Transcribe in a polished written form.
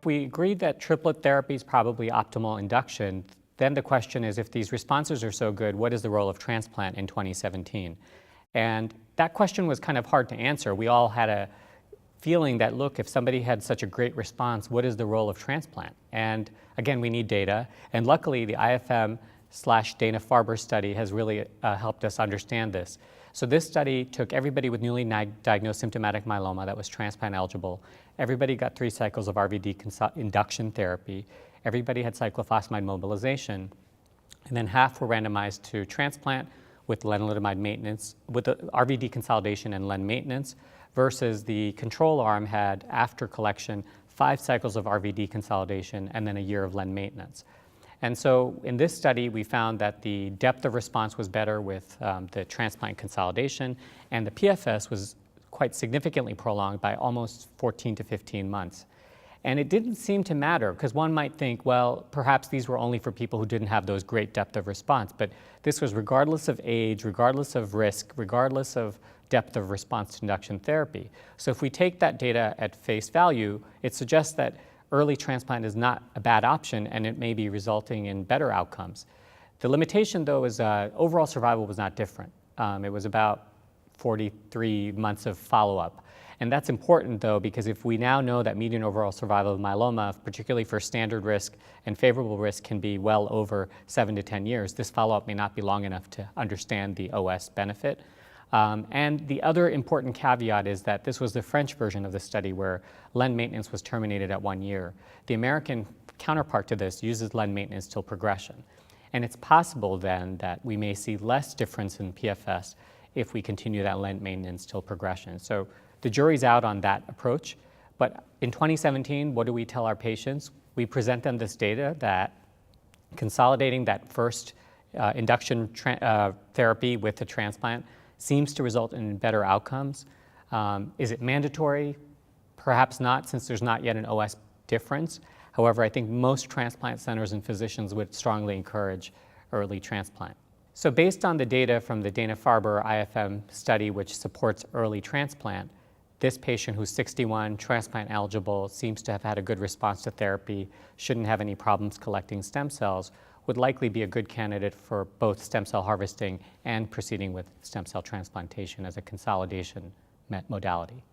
if we agreed that triplet therapy is probably optimal induction, then the question is, if these responses are so good, what is the role of transplant in 2017? And that question was kind of hard to answer. We all had a feeling that, look, if somebody had such a great response, what is the role of transplant? And again, we need data. And luckily, the IFM/Dana-Farber study has really helped us understand this. So this study took everybody with newly diagnosed symptomatic myeloma that was transplant eligible. Everybody got 3 cycles of RVD induction therapy. Everybody had cyclophosphamide mobilization. And then half were randomized to transplant with lenalidomide maintenance, with the RVD consolidation and len maintenance, versus the control arm had, after collection, 5 cycles of RVD consolidation and then a year of len maintenance. And so in this study, we found that the depth of response was better with the transplant consolidation, and the PFS was quite significantly prolonged by almost 14 to 15 months. And it didn't seem to matter, because one might think, well, perhaps these were only for people who didn't have those great depth of response. But this was regardless of age, regardless of risk, regardless of depth of response to induction therapy. So if we take that data at face value, it suggests that early transplant is not a bad option, and it may be resulting in better outcomes. The limitation, though, is overall survival was not different. It was about 43 months of follow-up. And that's important, though, because if we now know that median overall survival of myeloma, particularly for standard risk and favorable risk, can be well over 7 to 10 years, this follow-up may not be long enough to understand the OS benefit. And the other important caveat is that this was the French version of the study where len maintenance was terminated at 1 year. The American counterpart to this uses len maintenance till progression. And it's possible then that we may see less difference in PFS if we continue that len maintenance till progression. So the jury's out on that approach. But in 2017, what do we tell our patients? We present them this data that consolidating that first induction therapy with the transplant seems to result in better outcomes. Is it mandatory? Perhaps not, since there's not yet an OS difference. However, I think most transplant centers and physicians would strongly encourage early transplant. So based on the data from the Dana-Farber IFM study, which supports early transplant, this patient who's 61, transplant eligible, seems to have had a good response to therapy, shouldn't have any problems collecting stem cells, would likely be a good candidate for both stem cell harvesting and proceeding with stem cell transplantation as a consolidation modality.